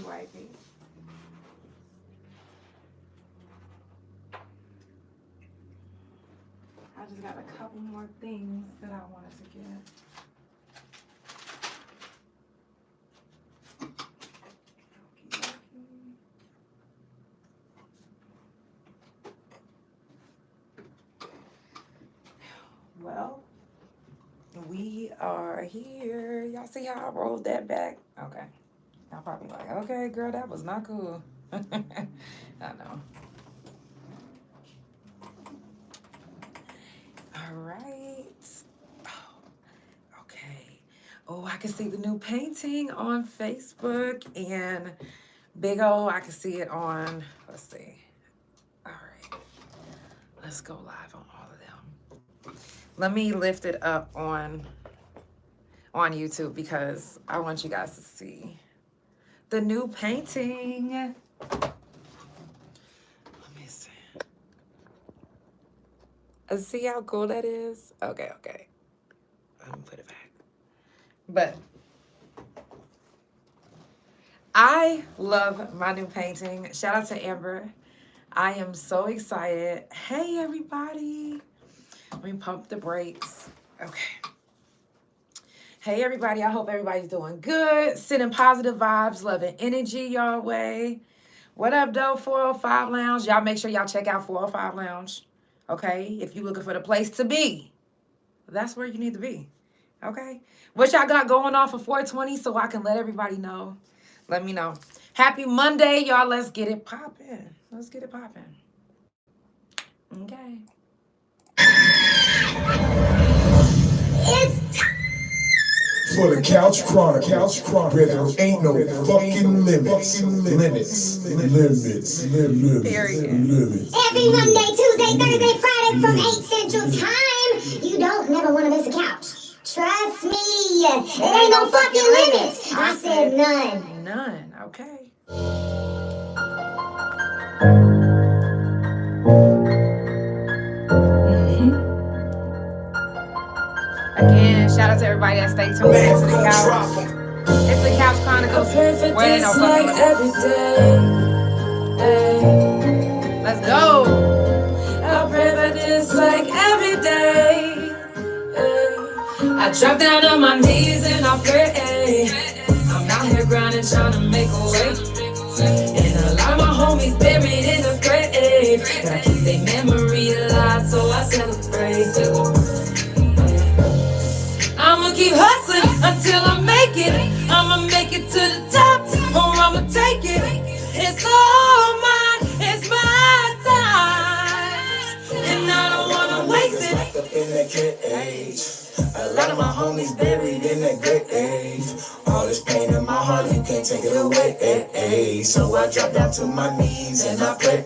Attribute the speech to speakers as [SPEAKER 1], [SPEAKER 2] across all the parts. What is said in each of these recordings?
[SPEAKER 1] wipey. I just got a couple more things that I wanted to get. Well, we are here. Y'all see how I rolled that back? Okay. Y'all probably like, okay, girl, that was not cool. I know. All right. Oh, okay. Oh, I can see the new painting on Facebook, and big O, I can see it on, let's see. All right. Let's go live on all of them. Let me lift it up on YouTube because I want you guys to see the new painting. Let me see. See how cool that is? Okay. Let me put it back. But I love my new painting. Shout out to Amber. I am so excited. Hey, everybody. Let me pump the brakes. Okay. Hey, everybody. I hope everybody's doing good. Sending positive vibes, loving energy your way. What up, though, 405 Lounge? Y'all make sure y'all check out 405 Lounge. Okay? If you're looking for the place to be, that's where you need to be. Okay? What y'all got going on for 420 so I can let everybody know? Let me know. Happy Monday, y'all. Let's get it popping. Let's get it popping. Okay.
[SPEAKER 2] It's time for the Couch Chronicles, where there ain't no fucking limits.
[SPEAKER 1] Period.
[SPEAKER 3] Every Monday, Tuesday, Thursday, Friday from 8 Central Time. You don't never want to miss a couch. Trust me, it ain't no fucking limits. I said none.
[SPEAKER 1] None, okay. Again, shout out to everybody that stayed tuned in to the couch. It's the Couch Chronicles. Where ain't no fucking limits. Let's go.
[SPEAKER 4] I pray for this like every day. I drop down on my knees and I pray. I'm out here grinding, trying to make a way. And a lot of my homies buried in the grave. But I keep their memory alive, so I celebrate. I'ma keep hustling until I make it. I'ma make it to the top, or I'ma take it. It's all mine, it's my time, and I don't wanna waste it.
[SPEAKER 2] Locked up in that cage. A lot of my homies buried in that grave. All this pain in my heart, you can't take it away. So I drop down to my knees and I pray.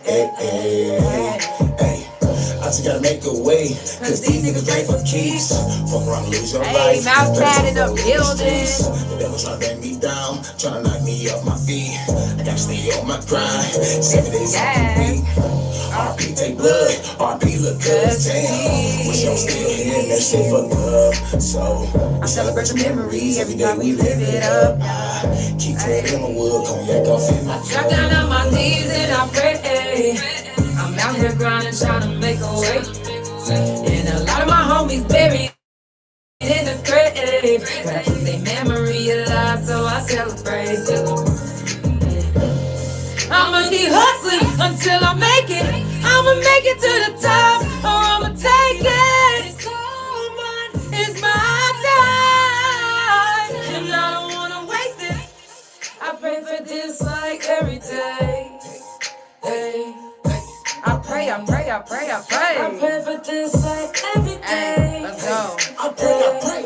[SPEAKER 2] I just gotta make a way, cause these niggas play for keeps. Fuck around, lose your life.
[SPEAKER 1] Mouse pad in the building.
[SPEAKER 2] The devil tryna bring me down, tryna knock me off my feet. I gotta stay on my grind, 7 days a week. RP take blood, RP look good, damn. Wish y'all still hearing that shit for love. So I celebrate your memories every day we live it up. I keep treading in my wood, cognac off in my
[SPEAKER 4] Drop down on my knees and I pray. I'm out here grinding, trying to make a way. And a lot of my homies buried in the grave. But I keep their memory alive, so I celebrate. I'ma keep hustling until I make it. I'ma make it to the top, or I'ma take it. It's all mine, it's my time, and I don't wanna waste it. I pray for this like every day.
[SPEAKER 1] I pray.
[SPEAKER 4] I pray for this like every day.
[SPEAKER 1] Hey, let's go.
[SPEAKER 2] I pray.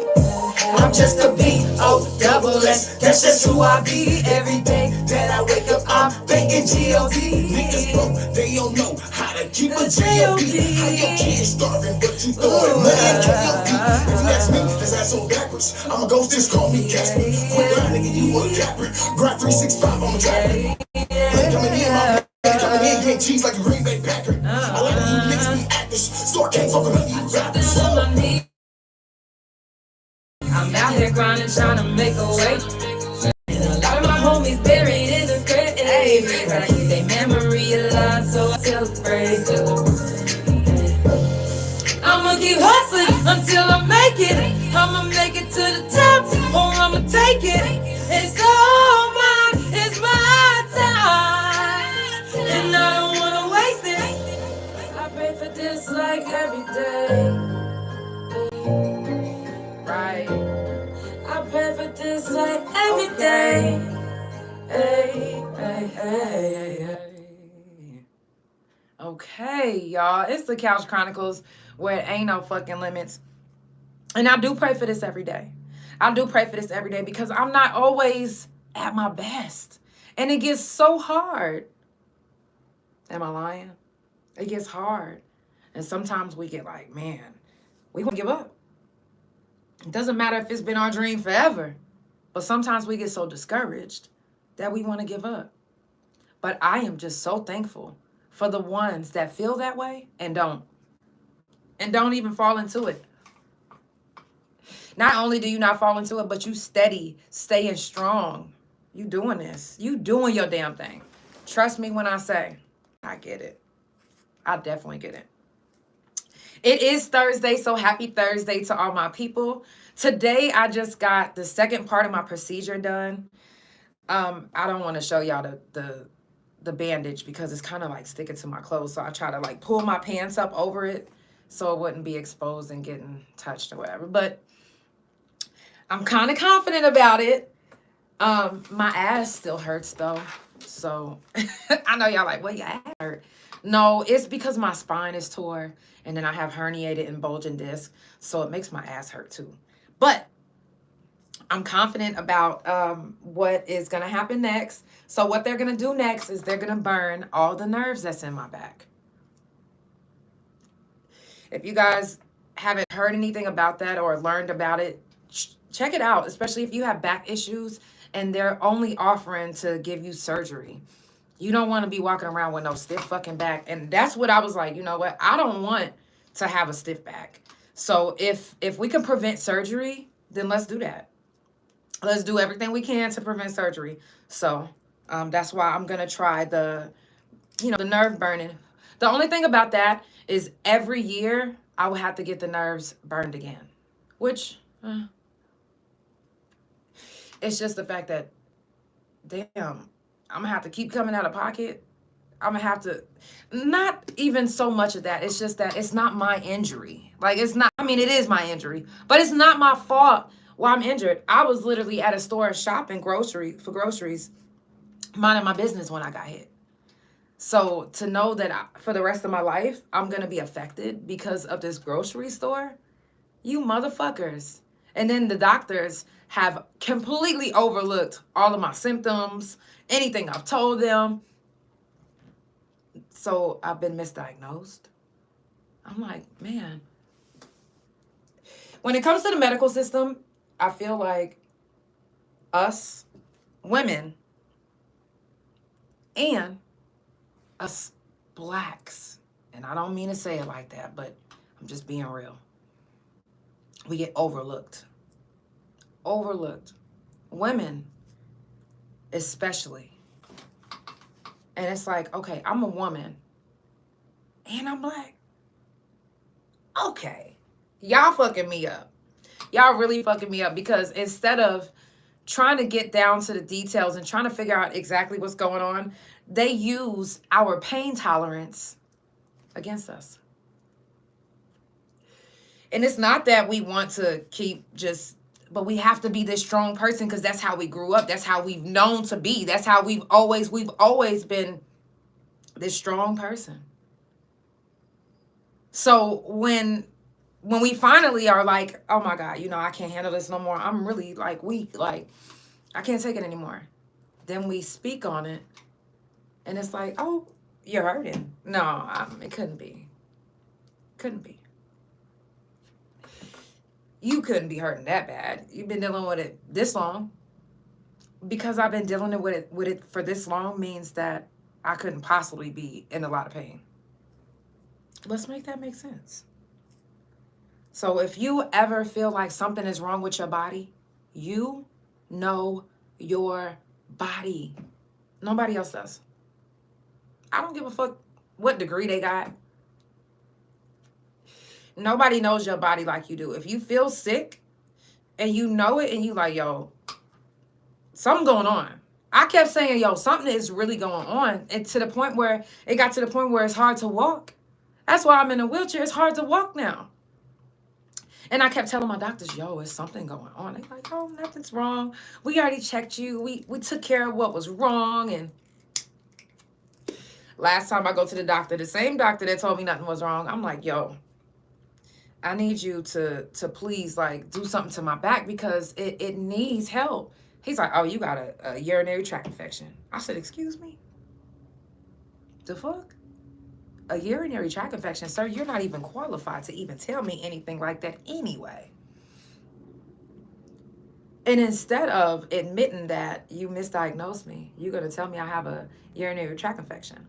[SPEAKER 2] I'm just a B-O-double-S. That's just who I be. Every day that I wake up, I'm thinking G-O-D. Niggas broke, they don't know how to keep a G-O-D. How your kids starving, but you throwing money at G-O-D. If you ask me, that's ass so backwards. I'm a ghost, just call me Casper. Quit lying, nigga, you a capper. Grind 365 on the tracker. Coming in, my coming in, getting cheese like a Green Bay Packer. I like when you niggas be actors, so I can't fuck with none of you rappers.
[SPEAKER 4] I'm out here grinding, trying to make a way. And a lot of my homies buried in the it. I'ma make it to the top, or I'ma take it. It's all mine, it's my time, and I don't wanna waste it. I pray for this like every day. Right. I pray for this like every day. Hey, hey, hey, hey, hey.
[SPEAKER 1] Okay, y'all. It's the Couch Chronicles where it ain't no fucking limits. And I do pray for this every day. I do pray for this every day because I'm not always at my best. And it gets so hard. Am I lying? It gets hard. And sometimes we get like, man, we want to give up. It doesn't matter if it's been our dream forever. But sometimes we get so discouraged that we want to give up. But I am just so thankful for the ones that feel that way and don't. And don't even fall into it. Not only do you not fall into it, but you steady, staying strong. You doing this. You doing your damn thing. Trust me when I say, I get it. I definitely get it. It is Thursday, so happy Thursday to all my people. Today, I just got the second part of my procedure done. I don't want to show y'all the bandage because it's kind of like sticking to my clothes. So I try to like pull my pants up over it so it wouldn't be exposed and getting touched or whatever. But I'm kind of confident about it. My ass still hurts though. So I know y'all like, well, your ass hurt. No, it's because my spine is tore and then I have herniated and bulging disc. So it makes my ass hurt too. But I'm confident about what is going to happen next. So what they're going to do next is they're going to burn all the nerves that's in my back. If you guys haven't heard anything about that or learned about it, check it out, especially if you have back issues and they're only offering to give you surgery. You don't want to be walking around with no stiff fucking back. And that's what I was like, you know what? I don't want to have a stiff back. So if we can prevent surgery, then let's do that. Let's do everything we can to prevent surgery. So that's why I'm going to try the nerve burning. The only thing about that is every year I will have to get the nerves burned again, which it's just the fact that, damn, I'm going to have to keep coming out of pocket. I'm going to have to, not even so much of that. It's just that it's not my injury. Like, it's not, I mean, it is my injury, but it's not my fault why I'm injured. I was literally at a store shopping for groceries, minding my business when I got hit. So to know that for the rest of my life, I'm going to be affected because of this grocery store, you motherfuckers. And then the doctors have completely overlooked all of my symptoms, anything I've told them. So I've been misdiagnosed. I'm like, man. When it comes to the medical system, I feel like us women and us blacks, and I don't mean to say it like that, but I'm just being real. We get overlooked. Overlooked. Women, especially. And it's like, okay, I'm a woman and I'm black. Okay. Y'all fucking me up. Y'all really fucking me up because instead of trying to get down to the details and trying to figure out exactly what's going on, they use our pain tolerance against us. And it's not that we want to but we have to be this strong person because that's how we grew up. That's how we've known to be. That's how we've always been this strong person. So when we finally are like, oh my God, I can't handle this no more. I'm really like weak. Like, I can't take it anymore. Then we speak on it. And it's like, oh, you're hurting. No, it couldn't be. Couldn't be. You couldn't be hurting that bad. You've been dealing with it this long. Because I've been dealing with it for this long means that I couldn't possibly be in a lot of pain. Let's make that make sense. So if you ever feel like something is wrong with your body, you know your body. Nobody else does. I don't give a fuck what degree they got. Nobody knows your body like you do. If you feel sick and you know it and you like, yo, something going on. I kept saying, yo, something is really going on. And to the point where it got to the point where it's hard to walk. That's why I'm in a wheelchair. It's hard to walk now. And I kept telling my doctors, yo, is something going on? They're like, oh, nothing's wrong. We already checked you. We took care of what was wrong. And last time I go to the doctor, the same doctor that told me nothing was wrong, I'm like, yo, I need you to please, like, do something to my back because it needs help. He's like, oh, you got a urinary tract infection. I said, excuse me? The fuck? A urinary tract infection? Sir, you're not even qualified to even tell me anything like that anyway. And instead of admitting that you misdiagnosed me, you're going to tell me I have a urinary tract infection.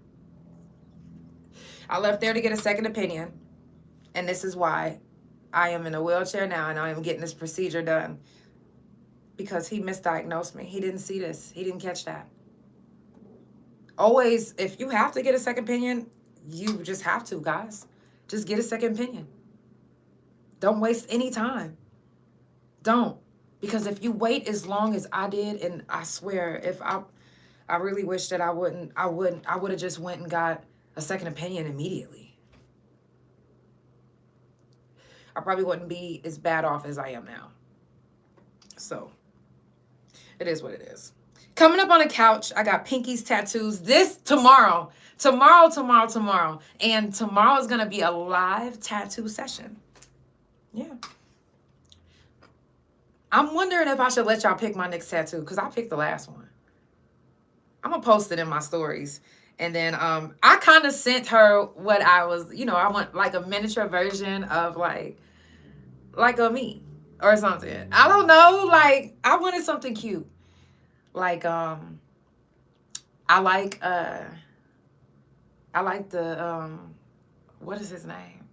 [SPEAKER 1] I left there to get a second opinion. And this is why I am in a wheelchair now and I am getting this procedure done. Because he misdiagnosed me. He didn't see this. He didn't catch that. Always, if you have to get a second opinion, you just have to, guys. Just get a second opinion. Don't waste any time. Don't. Because if you wait as long as I did, and I swear, if I really wish that I would have just went and got a second opinion immediately. I probably wouldn't be as bad off as I am now. So, it is what it is. Coming up on the couch, I got Pinky's Tattooz this tomorrow. Tomorrow. And tomorrow is going to be a live tattoo session. Yeah. I'm wondering if I should let y'all pick my next tattoo because I picked the last one. I'm going to post it in my stories. And then I kind of sent her what I was, I want like a miniature version of like a me or something. I don't know. Like, I wanted something cute. Like, I like the, what is his name?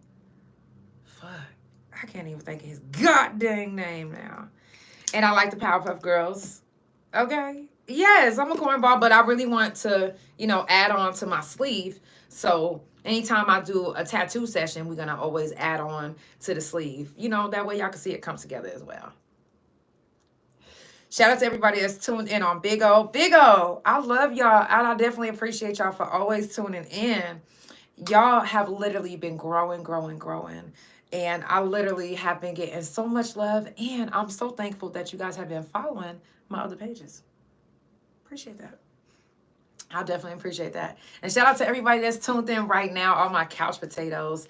[SPEAKER 1] Fuck. I can't even think of his goddamn name now. And I like the Powerpuff Girls. Okay. Yes, I'm a cornball, but I really want to, add on to my sleeve. So anytime I do a tattoo session, we're going to always add on to the sleeve. That way y'all can see it come together as well. Shout out to everybody that's tuned in on Big O. Big O, I love y'all. And I definitely appreciate y'all for always tuning in. Y'all have literally been growing. And I literally have been getting so much love. And I'm so thankful that you guys have been following my other pages. Appreciate that. I definitely appreciate that. And shout out to everybody that's tuned in right now, all my couch potatoes.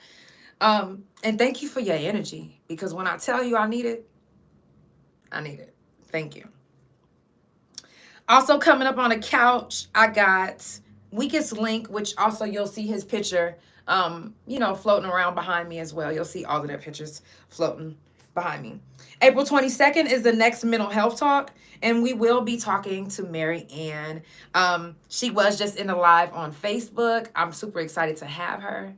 [SPEAKER 1] And thank you for your energy. Because when I tell you I need it, I need it. Thank you. Also coming up on the couch, I got Weakest Link, which also you'll see his picture, floating around behind me as well. You'll see all of their pictures floating behind me. April 22nd is the next mental health talk, and we will be talking to Mary Ann. She was just in a live on Facebook. I'm super excited to have her.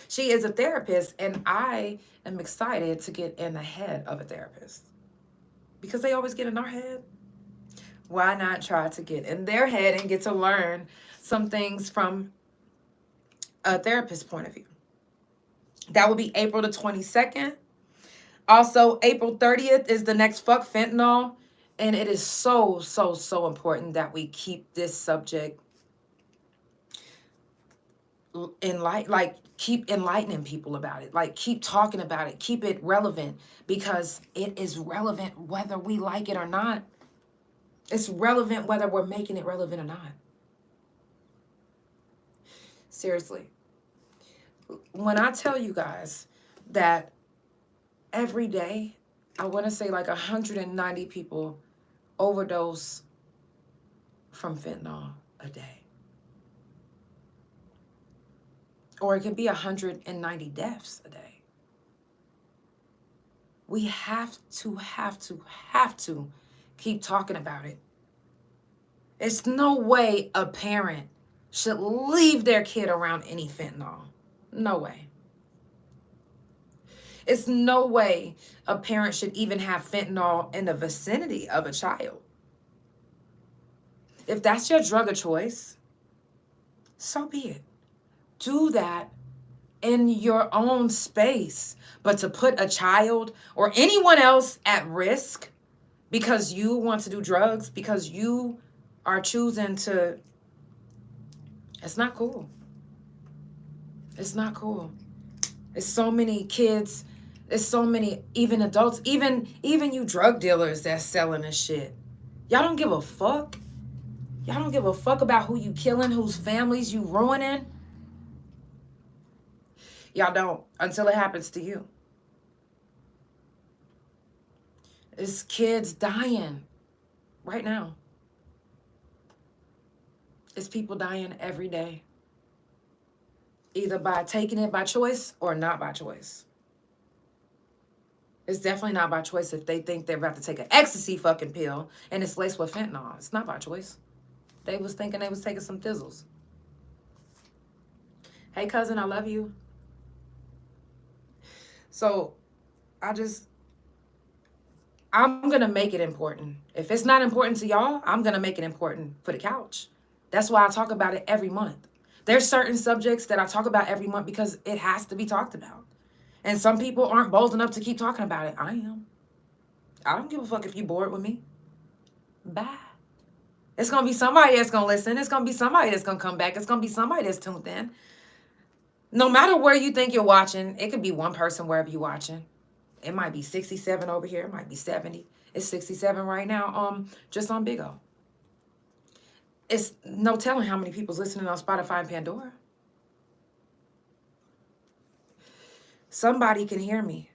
[SPEAKER 1] She is a therapist, and I am excited to get in the head of a therapist. Because they always get in our head. Why not try to get in their head and get to learn some things from a therapist's point of view? That will be April the 22nd. Also, April 30th is the next Fuck Fentanyl. And it is so important that we keep this subject keep enlightening people about it. Like, keep talking about it. Keep it relevant because it is relevant whether we like it or not. It's relevant whether we're making it relevant or not. Seriously. When I tell you guys that every day, I want to say like 190 people overdose from fentanyl a day. Or it could be 190 deaths a day. We have to keep talking about it. It's no way a parent should leave their kid around any fentanyl. No way. It's no way a parent should even have fentanyl in the vicinity of a child. If that's your drug of choice, so be it. Do that in your own space. But to put a child or anyone else at risk because you want to do drugs, because you are choosing to, it's not cool. It's not cool. It's so many kids, it's so many, even adults, even you drug dealers that's selling this shit. Y'all don't give a fuck. Y'all don't give a fuck about who you killing, whose families you ruining. Y'all don't, until it happens to you. It's kids dying right now. It's people dying every day. Either by taking it by choice or not by choice. It's definitely not by choice if they think they're about to take an ecstasy fucking pill and it's laced with fentanyl. It's not by choice. They was thinking they was taking some thizzles. Hey, cousin, I love you. So, I'm going to make it important. If it's not important to y'all, I'm going to make it important for the couch. That's why I talk about it every month. There's certain subjects that I talk about every month because it has to be talked about. And some people aren't bold enough to keep talking about it. I am. I don't give a fuck if you're bored with me. Bye. It's going to be somebody that's going to listen. It's going to be somebody that's going to come back. It's going to be somebody that's tuned in. No matter where you think you're watching, it could be one person wherever you're watching. It might be 67 over here. It might be 70. It's 67 right now, just on Big O. It's no telling how many people's listening on Spotify and Pandora. Somebody can hear me.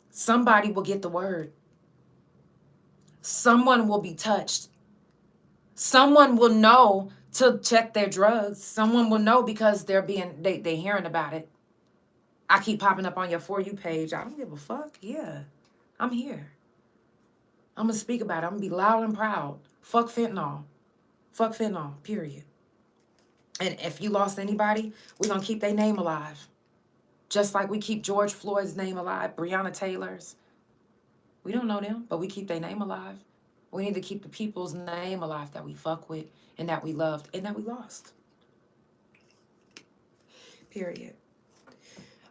[SPEAKER 1] Somebody will get the word. Someone will be touched. Someone will know to check their drugs. Someone will know because they're hearing about it. I keep popping up on your For You page. I don't give a fuck. Yeah, I'm here. I'm going to speak about it. I'm going to be loud and proud. Fuck fentanyl. Fuck fentanyl, period. And if you lost anybody, we're going to keep their name alive. Just like we keep George Floyd's name alive, Breonna Taylor's. We don't know them, but we keep their name alive. We need to keep the people's name alive that we fuck with and that we loved and that we lost. Period.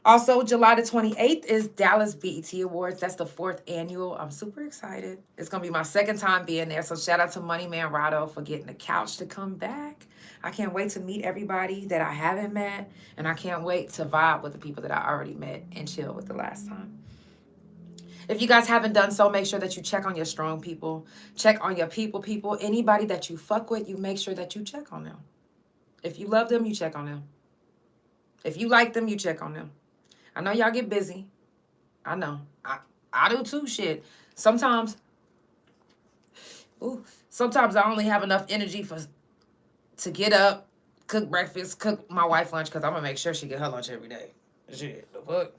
[SPEAKER 1] Also, July the 28th is Dallas BET Awards. That's the 4th annual. I'm super excited. It's going to be my second time being there. So shout out to Money Man Rado for getting the couch to come back. I can't wait to meet everybody that I haven't met. And I can't wait to vibe with the people that I already met and chill with the last time. If you guys haven't done so, make sure that you check on your strong people. Check on your people. Anybody that you fuck with, you make sure that you check on them. If you love them, you check on them. If you like them, you check on them. I know y'all get busy. I know. I do too, shit. Sometimes I only have enough energy to get up, cook breakfast, cook my wife lunch, because I'm going to make sure she get her lunch every day. Shit, the fuck?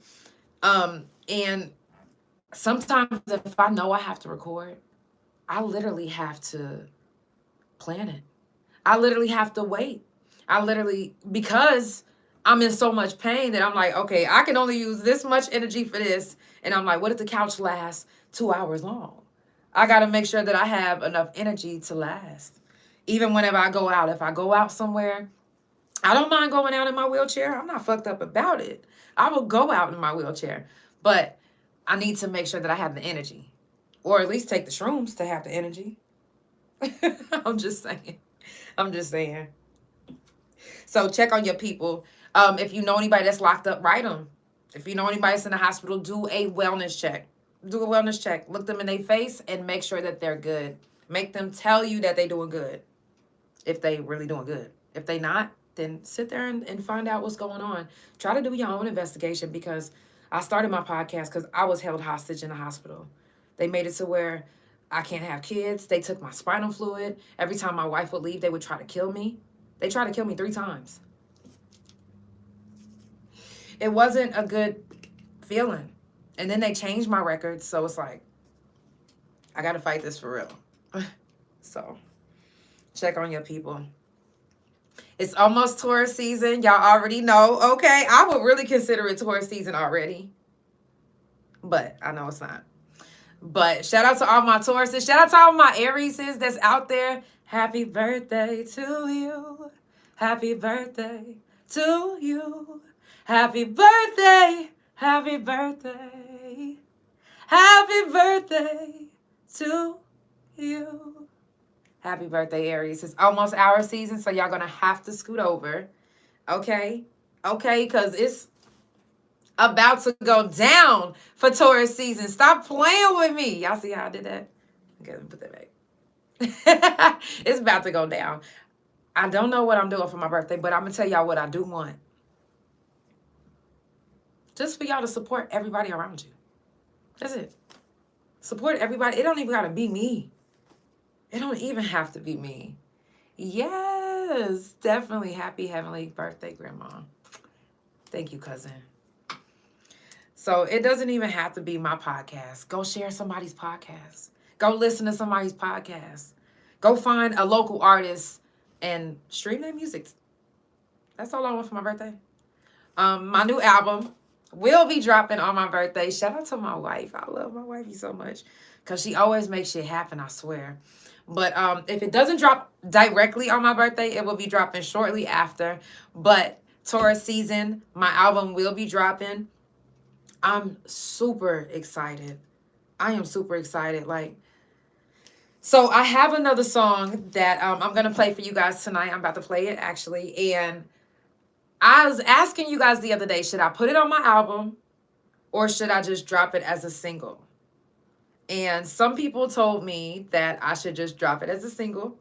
[SPEAKER 1] And sometimes if I know I have to record, I literally have to plan it. I literally have to wait. Because I'm in so much pain that I'm like, okay, I can only use this much energy for this. And I'm like, what if the couch lasts 2 hours long? I got to make sure that I have enough energy to last. Even whenever I go out, if I go out somewhere, I don't mind going out in my wheelchair. I'm not fucked up about it. I will go out in my wheelchair. But I need to make sure that I have the energy. Or at least take the shrooms to have the energy. I'm just saying. So check on your people. If you know anybody that's locked up, write them. If you know anybody that's in the hospital, do a wellness check. Look them in their face and make sure that they're good. Make them tell you that they're doing good. If they really doing good. If they not, then sit there and find out what's going on. Try to do your own investigation, because I started my podcast because I was held hostage in the hospital. They made it to where I can't have kids. They took my spinal fluid. Every time my wife would leave, they would try to kill me. They tried to kill me 3 times. It wasn't a good feeling. And then they changed my records. So it's like, I got to fight this for real. So check on your people. It's almost Taurus season. Y'all already know. Okay, I would really consider it Taurus season already. But I know it's not. But shout out to all my Tauruses. Shout out to all my Arieses that's out there. Happy birthday to you. Happy birthday to you. Happy birthday, happy birthday, happy birthday to you. Happy birthday, Aries. It's almost our season, so y'all gonna have to scoot over. Okay? Okay, because it's about to go down for Taurus season. Stop playing with me. Y'all see how I did that? Okay, let me put that back. It's about to go down. I don't know what I'm doing for my birthday, but I'm going to tell y'all what I do want. Just for y'all to support everybody around you. That's it. Support everybody. It don't even got to be me. It don't even have to be me. Yes, definitely happy heavenly birthday, Grandma. Thank you, cousin. So it doesn't even have to be my podcast. Go share somebody's podcast. Go listen to somebody's podcast. Go find a local artist and stream their music. That's all I want for my birthday. My new album will be dropping on my birthday. Shout out to my wife. I love my wifey so much because she always makes shit happen, I swear. But if it doesn't drop directly on my birthday, it will be dropping shortly after. But Taurus season, my album will be dropping. I'm super excited. I am super excited. So I have another song that I'm going to play for you guys tonight. I'm about to play it, actually. And I was asking you guys the other day, should I put it on my album or should I just drop it as a single? And some people told me that I should just drop it as a single.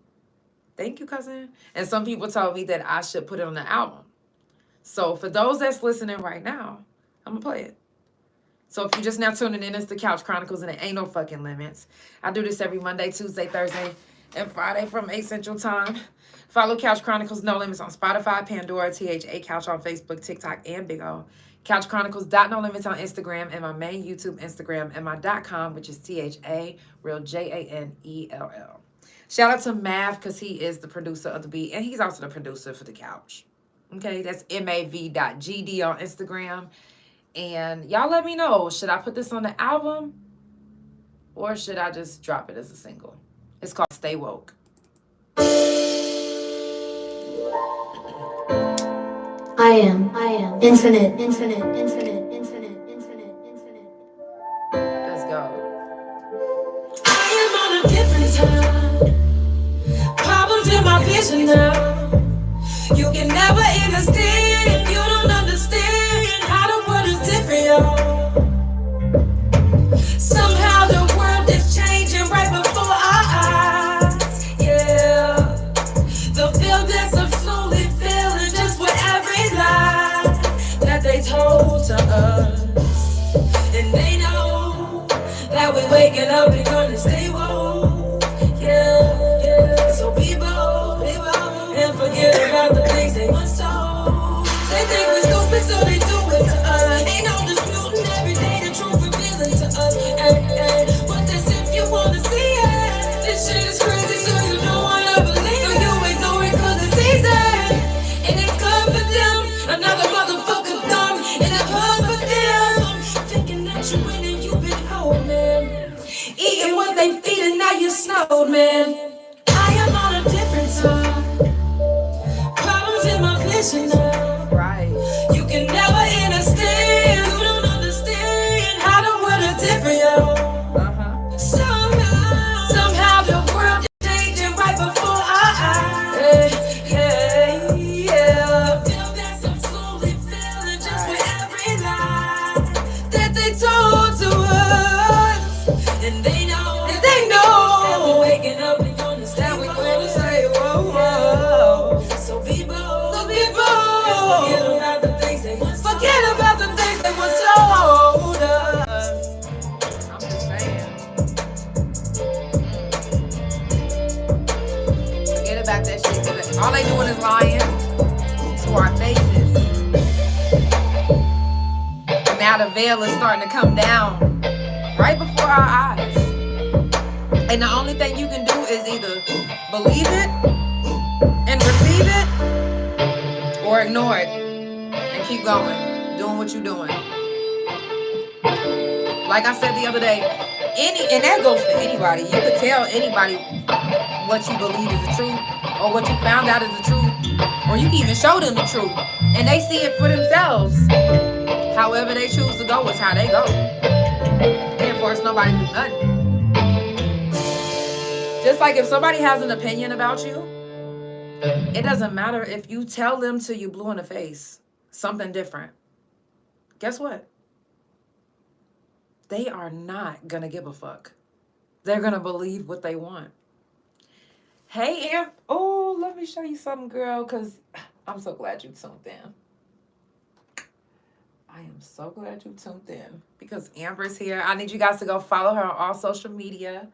[SPEAKER 1] Thank you, cousin. And some people told me that I should put it on the album. So for those that's listening right now, I'm going to play it. So if you're just now tuning in, it's the Couch Chronicles and it ain't no fucking limits. I do this every Monday, Tuesday, Thursday, and Friday from 8 Central Time. Follow Couch Chronicles No Limits on Spotify, Pandora, THA Couch on Facebook, TikTok, and Big O. Couch Chronicles.No Limits on Instagram and my main YouTube Instagram and my .com, which is THA, real JANELL. Shout out to Mav because he is the producer of the beat and he's also the producer for the Couch. Okay, that's MAV.GD on Instagram. And y'all let me know, should I put this on the album or should I just drop it as a single? It's called Stay Woke.
[SPEAKER 5] I am infinite.
[SPEAKER 1] Let's go.
[SPEAKER 4] I am on a different time. Problems in my vision now. You can never understand. You don't understand how the world is different, y'all. Somehow the world is changing right before our eyes. Yeah. The buildings are slowly filling just with every lie that they told to us. And they know that we're waking up and gonna stay woke. Yeah. So be bold and forget about the things they once told. They think we're stupid, so they do it to us. Ain't no disputing every day the truth revealing to us. But that's if you wanna see it. This shit is crazy, so you don't wanna believe it. So you ignore it cause it's easy. And it's good for them. Another motherfucker dumb. And it's hard for them. Thinking that you winning, you've been old, man. Eating what they feeding, now you snowed, man. I am on a different time. Problems in my vision now.
[SPEAKER 1] Right.
[SPEAKER 4] You can never understand. You don't understand how the world is different, yo. Somehow the world is changing right before our eyes. Yeah. Feel that I'm slowly feeling just with every lie that they told to us. And they know that we're waking up and gonna stay whoa. So be bold. Forget about the things they once told us.
[SPEAKER 1] I'm just saying. Forget about that shit because all they doing is lying to our faces. And now the veil is starting to come down right before our eyes. And the only thing you can do is either believe it and receive it or ignore it and keep going, doing what you're doing. Like I said the other day, and that goes for anybody. You could tell anybody what you believe is the truth or what you found out is the truth, or you can even show them the truth And they see it for themselves. However they choose to go is how they go. Can't force nobody to do nothing. Just like if somebody has an opinion about you, it doesn't matter if you tell them till you blue in the face something different. Guess what? They are not going to give a fuck. They're going to believe what they want. Hey, Amp. Oh, let me show you something, girl, because I'm so glad you tuned in. I am so glad you tuned in because Amber's here. I need you guys to go follow her on all social media.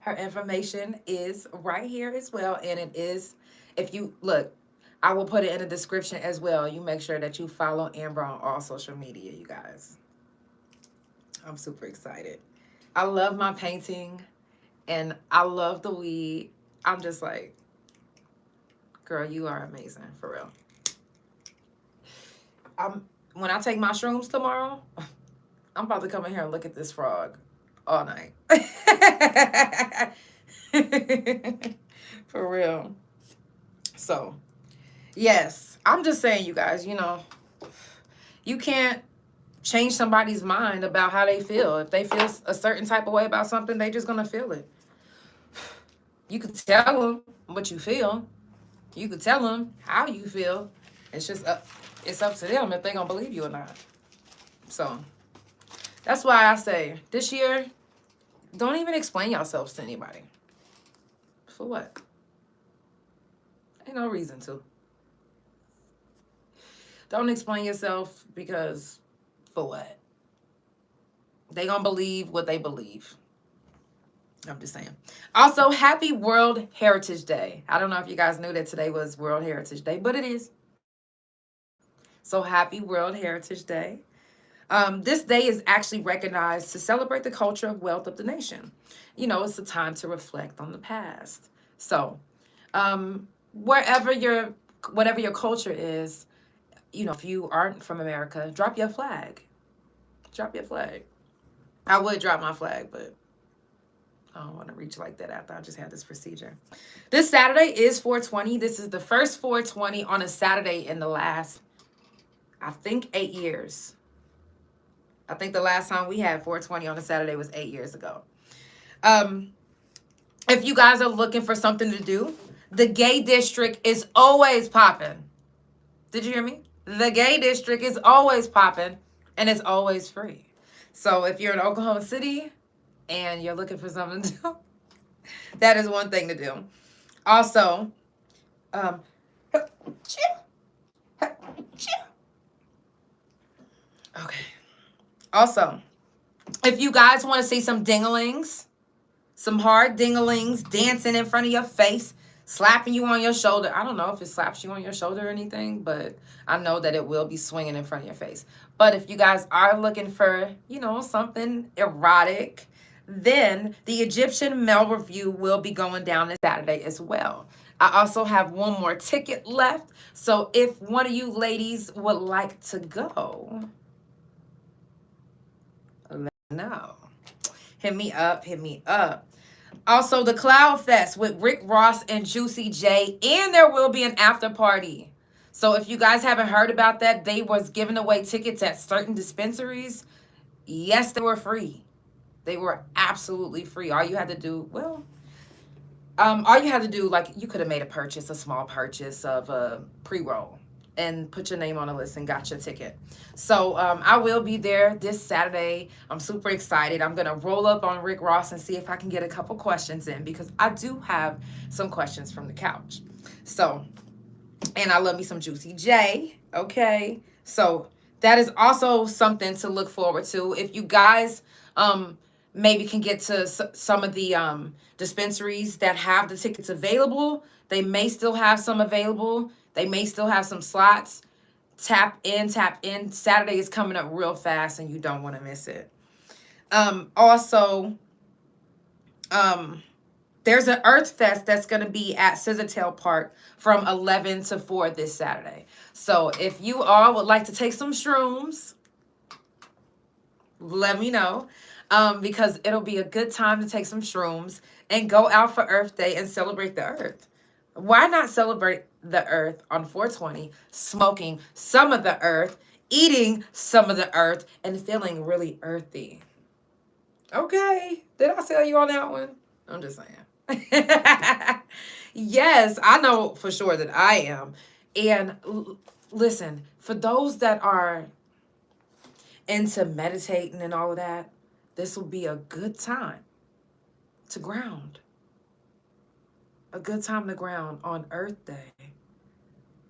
[SPEAKER 1] Her information is right here as well. And it is, if you look, I will put it in the description as well. You make sure that you follow Amber on all social media, you guys. I'm super excited. I love my painting and I love the weed. I'm just like, girl, you are amazing, for real. When I take my shrooms tomorrow, I'm about to come in here and look at this frog all night. For real. So, yes, I'm just saying, you guys, you know, you can't change somebody's mind about how they feel. If they feel a certain type of way about something, they just gonna feel it. You could tell them what you feel. You could tell them how you feel. It's just it's up to them if they're gonna believe you or not. So that's why I say this year, don't even explain yourselves to anybody. For what? Ain't no reason to. Don't explain yourself because for what? They gonna believe what they believe. I'm just saying. Also, happy World Heritage Day. I don't know if you guys knew that today was World Heritage Day, but it is. So happy World Heritage Day. This day is actually recognized to celebrate the culture of wealth of the nation. You know, it's a time to reflect on the past. So whatever your culture is, you know, if you aren't from America, drop your flag. Drop your flag. I would drop my flag, but I don't want to reach like that after I just had this procedure. This Saturday is 420. This is the first 420 on a Saturday in the last, I think, 8 years. I think the last time we had 420 on a Saturday was 8 years ago. If you guys are looking for something to do, the gay district is always popping. Did you hear me? The gay district is always popping and it's always free. So if you're in Oklahoma City and you're looking for something to do, that is one thing to do. Also, okay. Also, if you guys want to see some dinglings, some hard dinglings dancing in front of your face, slapping you on your shoulder. I don't know if it slaps you on your shoulder or anything, but I know that it will be swinging in front of your face. But if you guys are looking for, you know, something erotic, then the Egyptian Male Review will be going down this Saturday as well. I also have one more ticket left. So if one of you ladies would like to go, let me know. Hit me up, hit me up. Also, the Cloud Fest with Rick Ross and Juicy J, and there will be an after party. So if you guys haven't heard about that, they was giving away tickets at certain dispensaries. Yes, they were free. They were absolutely free. All you had to do, well, all you had to do, like, you could have made a purchase, a small purchase of a pre-roll and put your name on a list and got your ticket. So I will be there this Saturday. I'm super excited. I'm going to roll up on Rick Ross and see if I can get a couple questions in because I do have some questions from the couch. So, and I love me some Juicy J. Okay. So that is also something to look forward to. If you guys maybe can get to some of the dispensaries that have the tickets available, they may still have some available. They may still have some slots. Tap in, tap in. Saturday is coming up real fast and you don't want to miss it. Also, there's an Earth Fest that's going to be at Scissortail Park from 11 to 4 this Saturday. So if you all would like to take some shrooms, let me know. Because it'll be a good time to take some shrooms and go out for Earth Day and celebrate the Earth. Why not celebrate the earth on 420, smoking some of the earth, eating some of the earth, and feeling really earthy. Okay. Did I sell you on that one? I'm just saying. Yes, I know for sure that I am. And listen, for those that are into meditating and all of that, this will be a good time to ground. A good time to ground on Earth Day.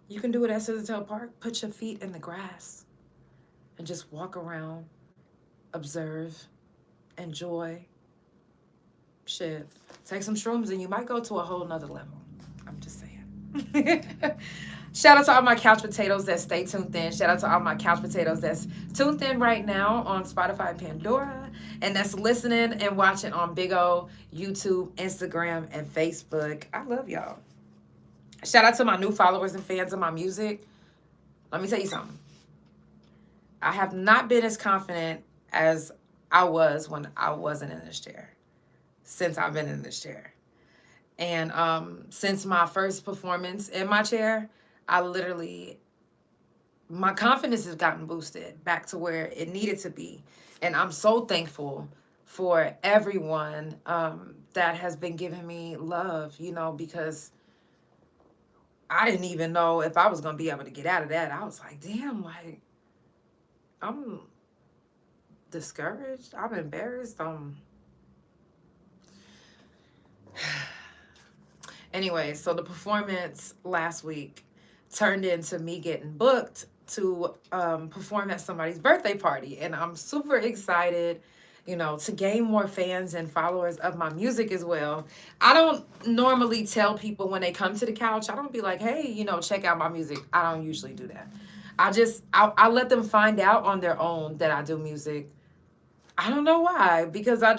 [SPEAKER 1] You can do it at Citadel Park. Put your feet in the grass and just walk around, observe, enjoy. Shit. Take some shrooms and you might go to a whole nother level. I'm just saying. Shout out to all my couch potatoes that stay tuned in. Shout out to all my couch potatoes that's tuned in right now on Spotify Pandora, and that's listening and watching on Big O, YouTube, Instagram, and Facebook. I love y'all. Shout out to my new followers and fans of my music. Let me tell you something. I have not been as confident as I was when I wasn't in this chair, since I've been in this chair. And since my first performance in my chair, my confidence has gotten boosted back to where it needed to be. And I'm so thankful for everyone that has been giving me love, because I didn't even know if I was going to be able to get out of that. I was like, damn, like, I'm discouraged. I'm embarrassed. Anyway, so the performance last week turned into me getting booked to perform at somebody's birthday party. And I'm super excited, to gain more fans and followers of my music as well. I don't normally tell people when they come to the couch, I don't be like, hey, check out my music. I don't usually do that. I let them find out on their own that I do music. I don't know why, because I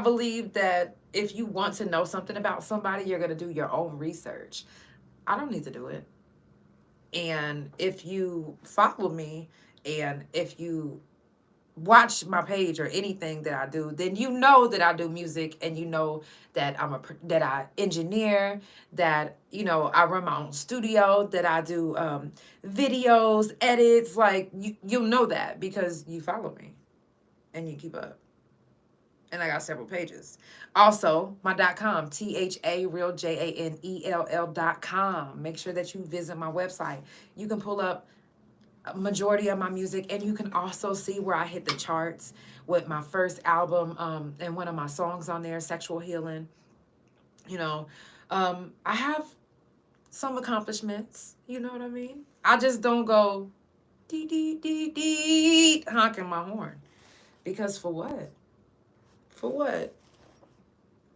[SPEAKER 1] believe that if you want to know something about somebody, you're going to do your own research. I don't need to do it. And if you follow me and if you watch my page or anything that I do, then you know that I do music, and you know that that I engineer, that I run my own studio, that I do videos, edits. Like you'll know that because you follow me and you keep up. And I got several pages. Also, my .com, THARealJANELL.com. Make sure that you visit my website. You can pull up a majority of my music, and you can also see where I hit the charts with my first album and one of my songs on there, Sexual Healing. I have some accomplishments, you know what I mean? I just don't go dee dee dee dee honking my horn. Because for what? For what?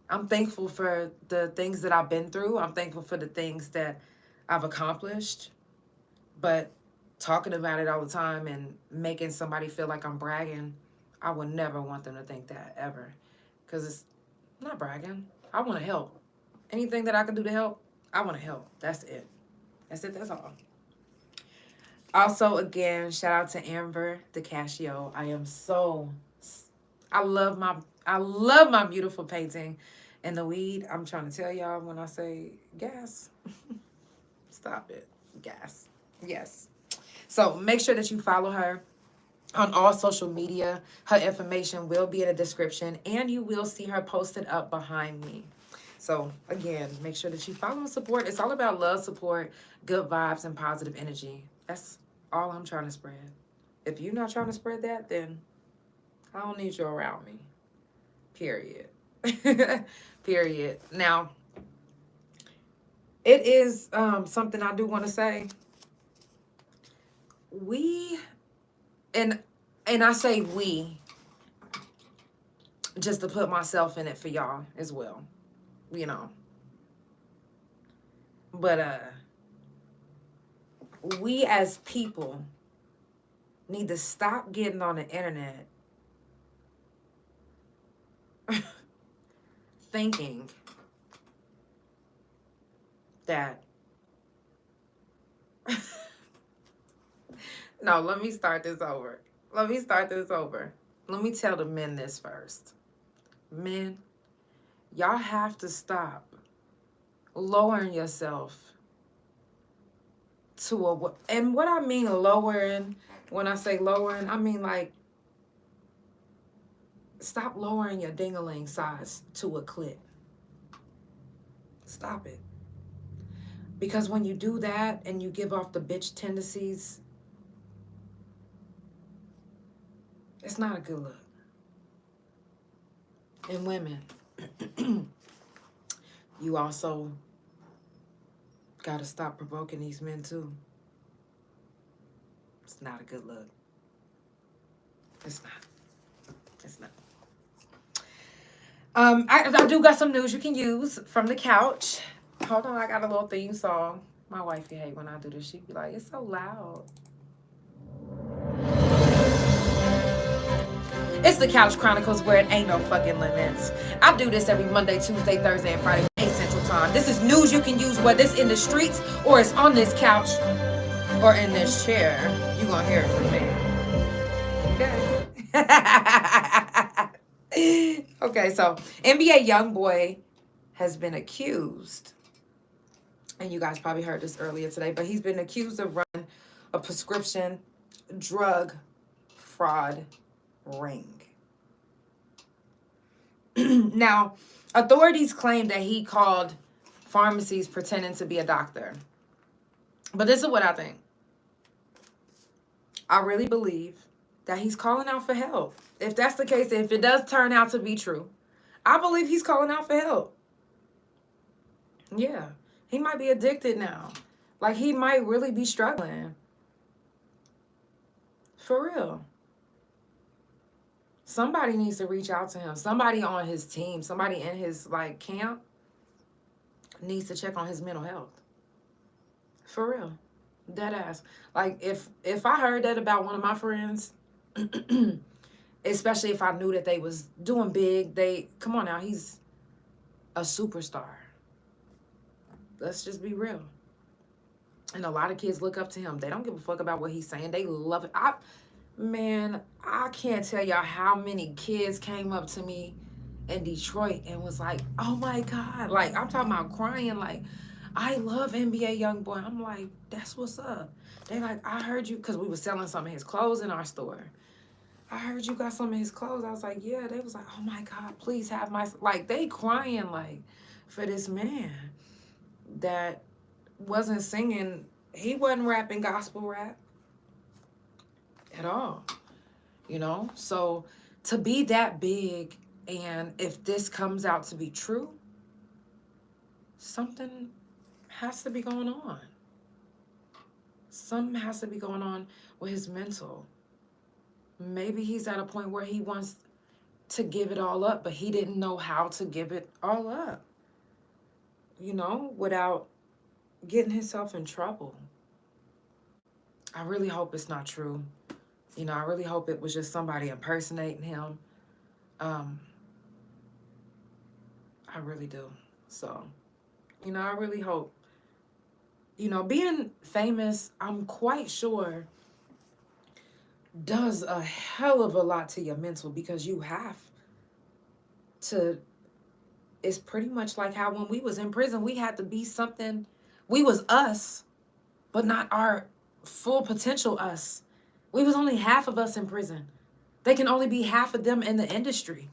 [SPEAKER 1] I'm thankful for the things that I've been through. I'm thankful for the things that I've accomplished. But talking about it all the time and making somebody feel like I'm bragging, I would never want them to think that, ever. Because it's not bragging. I want to help. Anything that I can do to help, I want to help. That's it. That's it. That's all. Also, again, shout out to Amber, the Casio. I love my beautiful painting. And the weed, I'm trying to tell y'all when I say gas. Stop it. Gas. Yes. So make sure that you follow her on all social media. Her information will be in the description, and you will see her posted up behind me. So again, make sure that you follow and support. It's all about love, support, good vibes, and positive energy. That's all I'm trying to spread. If you're not trying to spread that, then I don't need you around me. Period. Period. Now, it is something I do want to say. And I say we, just to put myself in it for y'all as well, But we as people need to stop getting on the internet thinking that no, let me start this over. Let me tell the men this first. Men, y'all have to stop lowering yourself to a, and what I mean lowering, when I say lowering, I mean like, stop lowering your ding-a-ling size to a clit. Stop it. Because when you do that and you give off the bitch tendencies, it's not a good look. And women, you also gotta stop provoking these men too. It's not a good look. It's not. It's not. I do got some news you can use from the couch. Hold on, I got a little theme song. My wife can hate when I do this. She be like, it's so loud. It's the Couch Chronicles, where it ain't no fucking limits. I do this every Monday, Tuesday, Thursday, and Friday, 8 Central Time. This is news you can use, whether it's in the streets or it's on this couch or in this chair. You gonna hear it from me. Okay. Okay, so NBA YoungBoy has been accused, and you guys probably heard this earlier today, but he's been accused of running a prescription drug fraud ring. Now, authorities claim that he called pharmacies pretending to be a doctor. But this is what I think. I really believe that he's calling out for help. If that's the case, if it does turn out to be true, I believe he's calling out for help. Yeah, he might be addicted now. Like, he might really be struggling. For real. Somebody needs to reach out to him. Somebody on his team, somebody in his like camp needs to check on his mental health. For real. Dead ass. Like, if I heard that about one of my friends, especially if I knew that they was doing big, come on now, he's a superstar. Let's just be real. And a lot of kids look up to him. They don't give a fuck about what he's saying. They love it. Man, I can't tell y'all how many kids came up to me in Detroit and was like, oh my God. Like, I'm talking about crying, like, I love NBA YoungBoy. I'm like, that's what's up. They like, I heard you, because we were selling some of his clothes in our store. I heard you got some of his clothes. I was like, yeah. They was like, oh my God, please have my, like, they crying, like, for this man that wasn't singing. He wasn't rapping gospel rap at all, you know? So to be that big, and if this comes out to be true, something has to be going on. Something has to be going on with his mental. Maybe he's at a point where he wants to give it all up, but he didn't know how to give it all up, you know, without getting himself in trouble. I really hope it's not true. You know, I really hope it was just somebody impersonating him. I really do. So, you know, I really hope. You know, being famous, I'm quite sure, does a hell of a lot to your mental, because you have to, it's pretty much like how when we was in prison, we had to be something, we was us, but not our full potential us. We was only half of us in prison. They can only be half of them in the industry.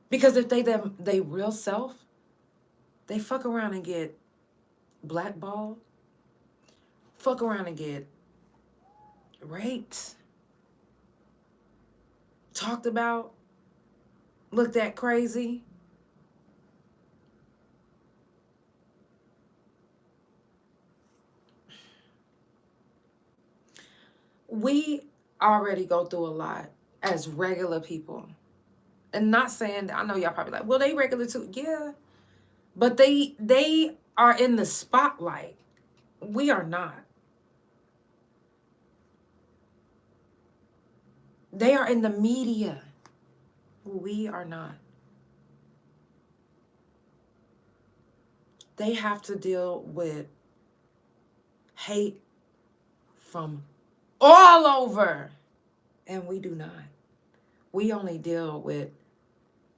[SPEAKER 1] Because if they real self, they fuck around and get blackballed, fuck around and get raped, talked about, looked at crazy. We already go through a lot as regular people. And not saying, I know y'all probably like, well, they regular too. Yeah. But they are in the spotlight. We are not. They are in the media. We are not. They have to deal with hate from all over. And we do not. We only deal with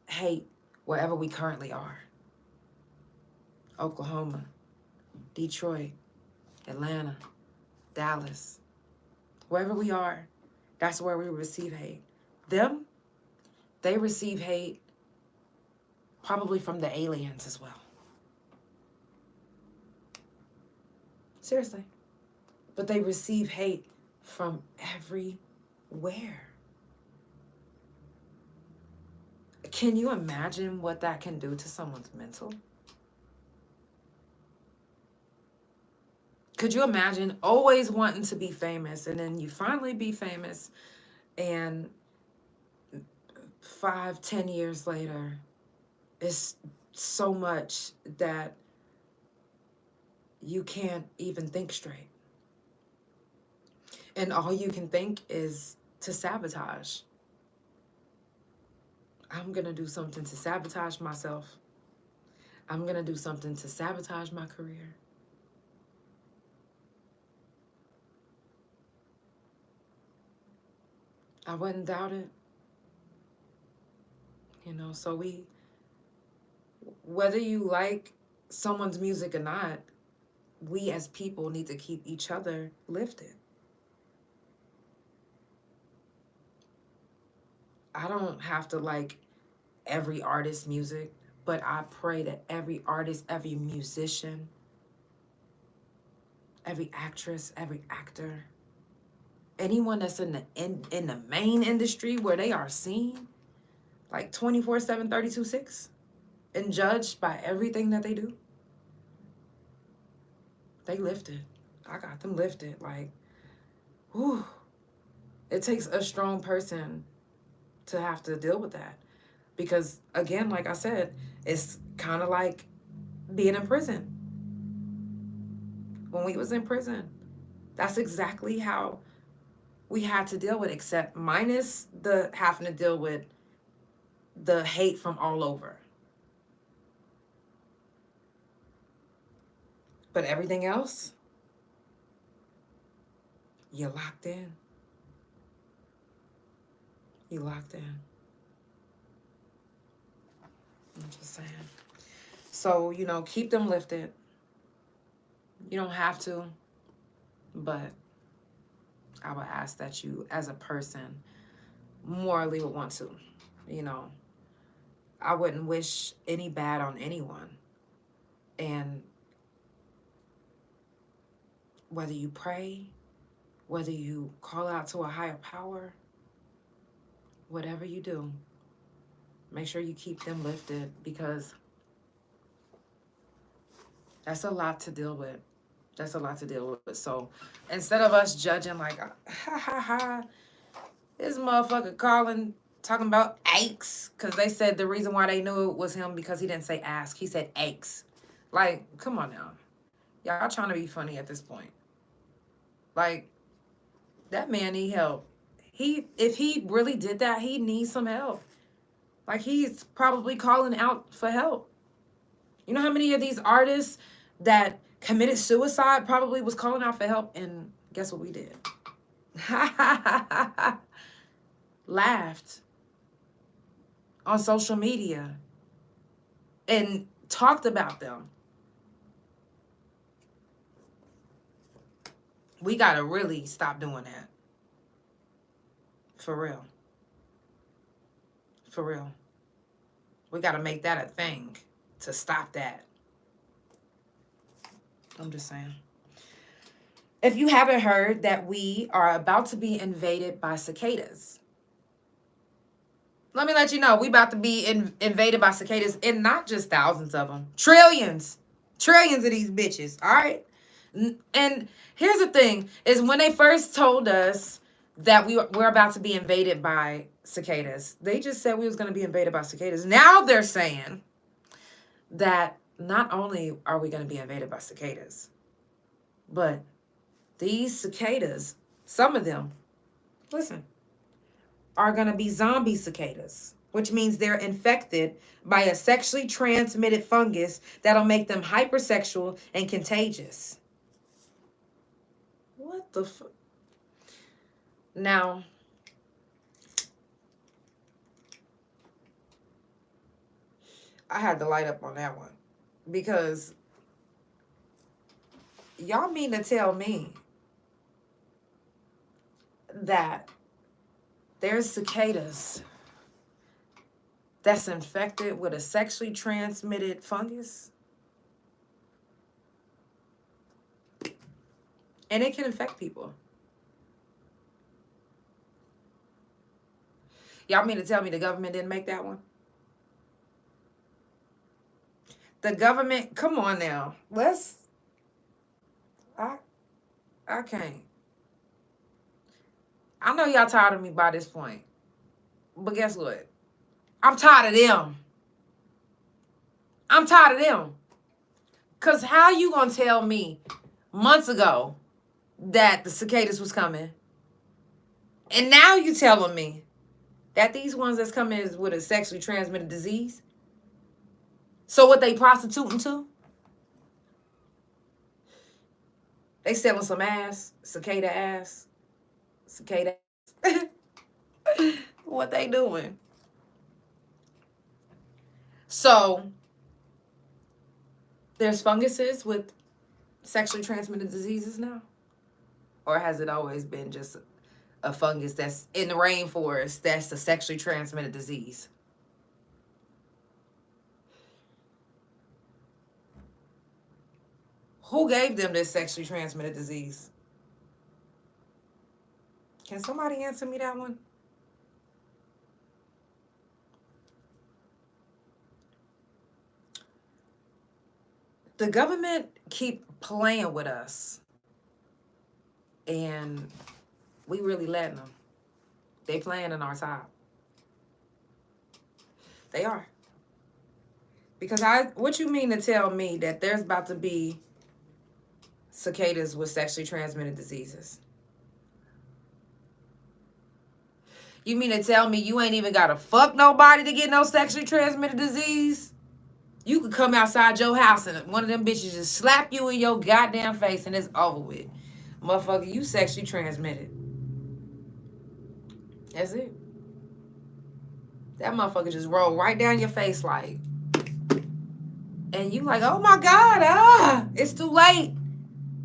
[SPEAKER 1] hate wherever we currently are. Oklahoma, Detroit, Atlanta, Dallas, wherever we are, that's where we receive hate. Them, they receive hate probably from the aliens as well. Seriously. But they receive hate from everywhere. Can you imagine what that can do to someone's mental? Could you imagine always wanting to be famous, and then you finally be famous, and 5-10 years later, it's so much that you can't even think straight. And all you can think is to sabotage. I'm going to do something to sabotage myself. I'm going to do something to sabotage my career. I wouldn't doubt it. You know, so whether you like someone's music or not, we as people need to keep each other lifted. I don't have to like every artist's music, but I pray that every artist, every musician, every actress, every actor, anyone that's in the main industry where they are seen like 24/7, 32/6 and judged by everything that they do, they lifted. I got them lifted. Like, whew. It takes a strong person to have to deal with that. Because, again, like I said, it's kind of like being in prison. When we was in prison, that's exactly how we had to deal with it, except minus the having to deal with the hate from all over. But everything else, you're locked in. You locked in. I'm just saying. So, you know, keep them lifted. You don't have to, but I would ask that you, as a person, morally would want to. You know, I wouldn't wish any bad on anyone. And whether you pray, whether you call out to a higher power, whatever you do, make sure you keep them lifted, because that's a lot to deal with. That's a lot to deal with. So instead of us judging like, this motherfucker calling, talking about aches, because they said the reason why they knew it was him because he didn't say ask, he said aches. Like, come on now. Y'all trying to be funny at this point. Like, that man need help. If he really did that, he needs some help. Like, he's probably calling out for help. You know how many of these artists that committed suicide probably was calling out for help, and guess what we did? Laughed on social media and talked about them. We got to really stop doing that. For real. For real. We got to make that a thing to stop that. I'm just saying. If you haven't heard that we are about to be invaded by cicadas. Let me let you know, we about to be invaded by cicadas, and not just thousands of them. Trillions. Trillions of these bitches, all right? And here's the thing, is when they first told us that we're about to be invaded by cicadas, they just said we was going to be invaded by cicadas. Now they're saying that not only are we going to be invaded by cicadas, but these cicadas, some of them, listen, are going to be zombie cicadas, which means they're infected by a sexually transmitted fungus that'll make them hypersexual and contagious. What the fuck? Now, I had the light up on that one, because y'all mean to tell me that there's cicadas that's infected with a sexually transmitted fungus? And it can infect people. Y'all mean to tell me the government didn't make that one? The government, come on now. I can't. I know y'all tired of me by this point. But guess what? I'm tired of them. I'm tired of them. Because how you going to tell me months ago that the cicadas was coming, and now you telling me that these ones that's coming is with a sexually transmitted disease? So what they prostituting to? They selling some ass, cicada ass, cicada ass. What they doing? So there's funguses with sexually transmitted diseases now? Or has it always been just a fungus that's in the rainforest that's a sexually transmitted disease? Who gave them this sexually transmitted disease? Can somebody answer me that one? The government keep playing with us, and we really letting them. They playing in our top. They are. Because what you mean to tell me that there's about to be cicadas with sexually transmitted diseases? You mean to tell me you ain't even got to fuck nobody to get no sexually transmitted disease? You could come outside your house and one of them bitches just slap you in your goddamn face and it's over with. Motherfucker, you sexually transmitted. That's it. That motherfucker just rolled right down your face like. And you like, oh my God, it's too late.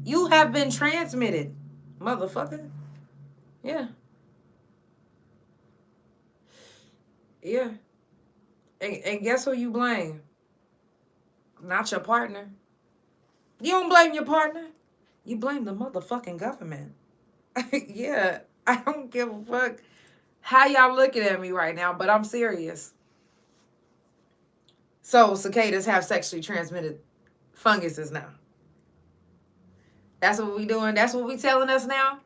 [SPEAKER 1] You have been transmitted, motherfucker. Yeah. Yeah. And guess who you blame? Not your partner. You don't blame your partner. You blame the motherfucking government. Yeah, I don't give a fuck how y'all looking at me right now, but I'm serious. So cicadas have sexually transmitted funguses now. That's what we doing? That's what we telling us now?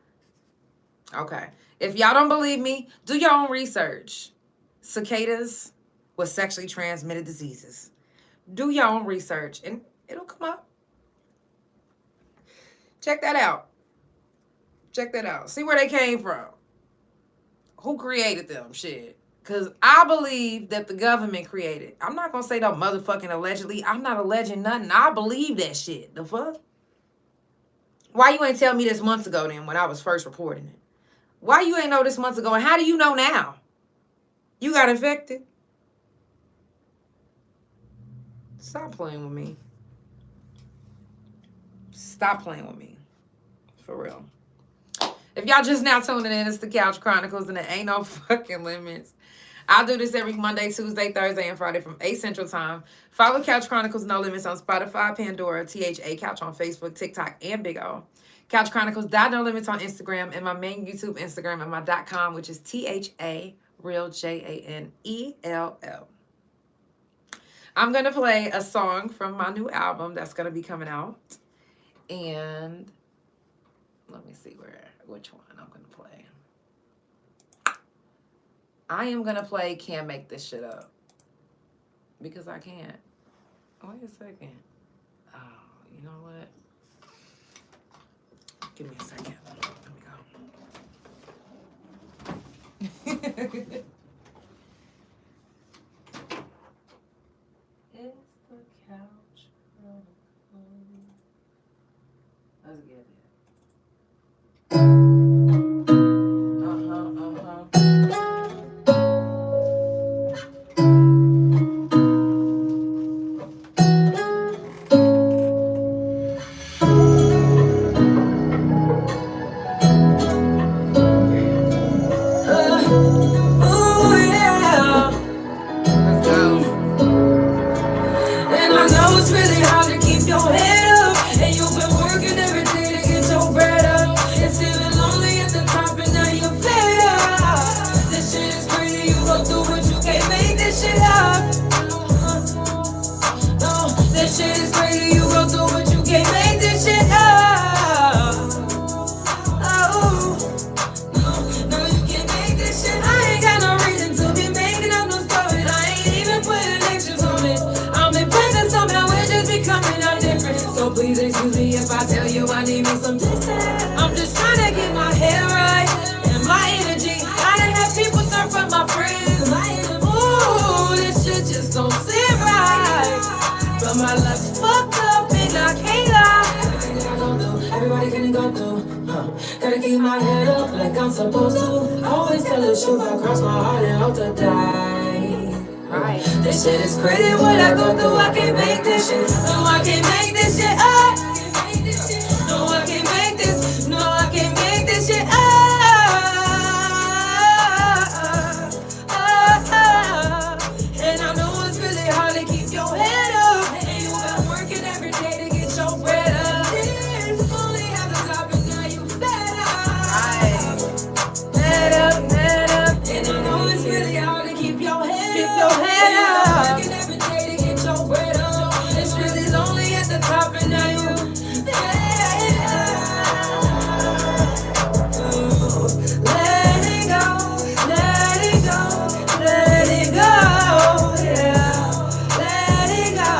[SPEAKER 1] Okay. If y'all don't believe me, do your own research. Cicadas with sexually transmitted diseases. Do your own research and it'll come up. Check that out. Check that out. See where they came from. Who created them? Shit. Because I believe that the government created. I'm not going to say no motherfucking allegedly. I'm not alleging nothing. I believe that shit. The fuck? Why you ain't tell me this months ago then when I was first reporting it? Why you ain't know this months ago? And how do you know now? You got infected? Stop playing with me. Stop playing with me. For real. If y'all just now tuning in, it's the Couch Chronicles and there ain't no fucking limits. I do this every Monday, Tuesday, Thursday, and Friday from 8 Central Time. Follow Couch Chronicles No Limits on Spotify, Pandora, THA Couch on Facebook, TikTok, and Big O. Couch Chronicles No Limits on Instagram, and my main YouTube Instagram and my .com, which is THA Real JANELL. I'm going to play a song from my new album that's going to be coming out. And let me see which one I'm going to play. I am going to play Can't Make This Shit Up. Because I can't. Wait a second. Oh, you know what? Give me a second. Let me go. It's the Couch Chronicles. Let's get it.
[SPEAKER 4] Excuse me if I tell you I need me some distance. I'm just trying to get my head right and my energy. I done have people turn from my friends. Ooh, this shit just don't sit right. But my luck's fucked up and I can't lie. Everything that I go through, everybody can go through. Gotta keep my head up like I'm supposed to. Always tell the truth, I cross my heart and hope to die.
[SPEAKER 1] Right.
[SPEAKER 4] This shit is crazy, what I go through, I can't make this shit. No, I can't make this shit up. No, I can't make this. No, I can't make this shit up. And I know it's really hard to keep your head up. And you been working every day to get your bread up. If only at the top and now you fed up. Fed up, fed up. And I know it's really hard to keep your head up. Working every day to get your bread up. It's really lonely at the top and now you fed up. Let it go, let it go, let it go, yeah. Let it go.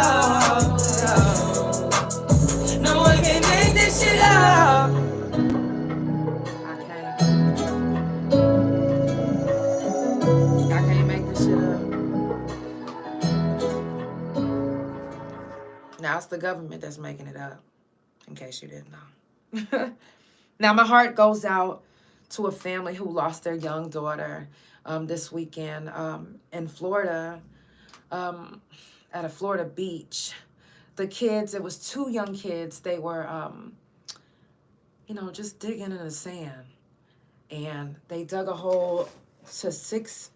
[SPEAKER 4] No one can make this shit up.
[SPEAKER 1] I can't make this shit up. Now it's the government that's making it up, in case you didn't know. Now my heart goes out to a family who lost their young daughter this weekend in Florida, at a Florida beach. The kids, it was 2 young kids. They were, just digging in the sand. And they dug a hole to 6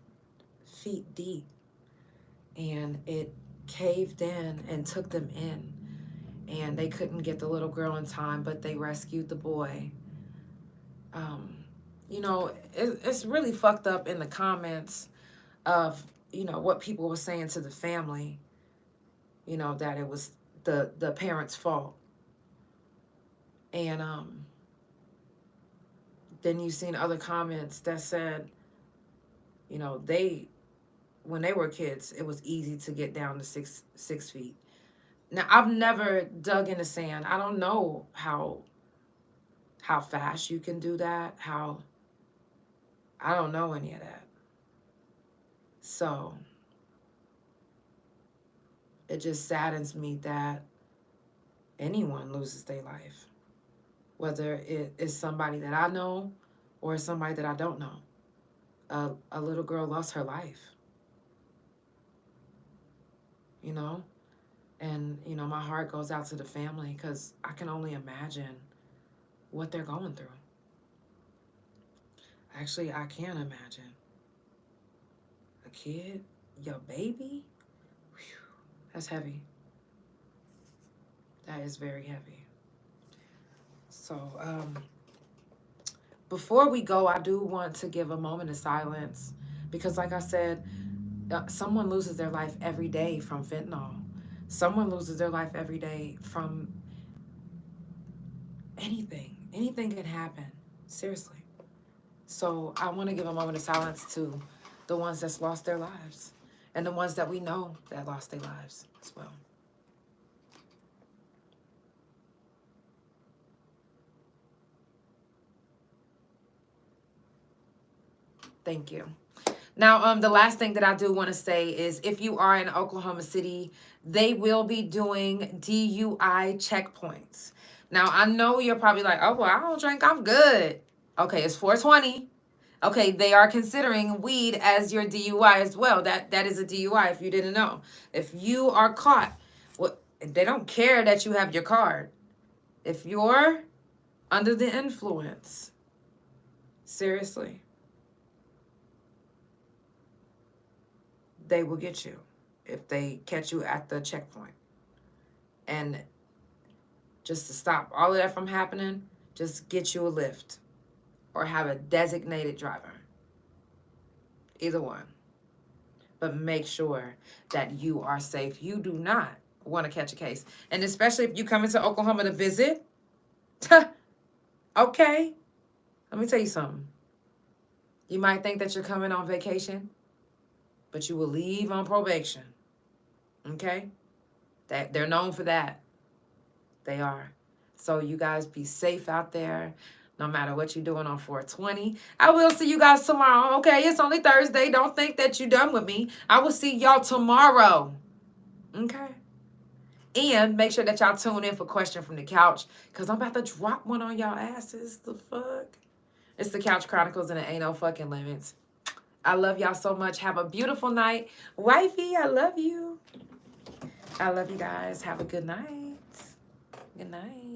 [SPEAKER 1] feet deep. And it caved in and took them in. And they couldn't get the little girl in time, but they rescued the boy. It's really fucked up in the comments of, what people were saying to the family, that it was the parents' fault. And then you've seen other comments that said, when they were kids, it was easy to get down to six feet. Now, I've never dug in the sand. I don't know how fast you can do that. I don't know any of that. So it just saddens me that anyone loses their life, whether it is somebody that I know or somebody that I don't know. A little girl lost her life, and, my heart goes out to the family because I can only imagine what they're going through. Actually, I can't imagine. A kid, your baby, whew, that's heavy. That is very heavy. So, before we go, I do want to give a moment of silence because, like I said, someone loses their life every day from fentanyl. Someone loses their life every day from anything. Anything can happen. Seriously. So I want to give a moment of silence to the ones that's lost their lives and the ones that we know that lost their lives as well. Thank you. Now, the last thing that I do want to say is if you are in Oklahoma City, they will be doing DUI checkpoints. Now, I know you're probably like, oh, well, I don't drink, I'm good. Okay, it's 420. Okay, they are considering weed as your DUI as well. That is a DUI if you didn't know. If you are caught, they don't care that you have your card. If you're under the influence, seriously, they will get you if they catch you at the checkpoint. And just to stop all of that from happening, just get you a lift or have a designated driver. Either one. But make sure that you are safe. You do not want to catch a case. And especially if you come into Oklahoma to visit. Okay. Let me tell you something. You might think that you're coming on vacation, but you will leave on probation. Okay? They're known for that. They are. So you guys be safe out there, no matter what you're doing on 420. I will see you guys tomorrow. Okay, it's only Thursday. Don't think that you're done with me. I will see y'all tomorrow. Okay? And make sure that y'all tune in for Question from the Couch, because I'm about to drop one on y'all asses. The fuck? It's the Couch Chronicles and it ain't no fucking limits. I love y'all so much. Have a beautiful night. Wifey, I love you. I love you guys. Have a good night. Good night.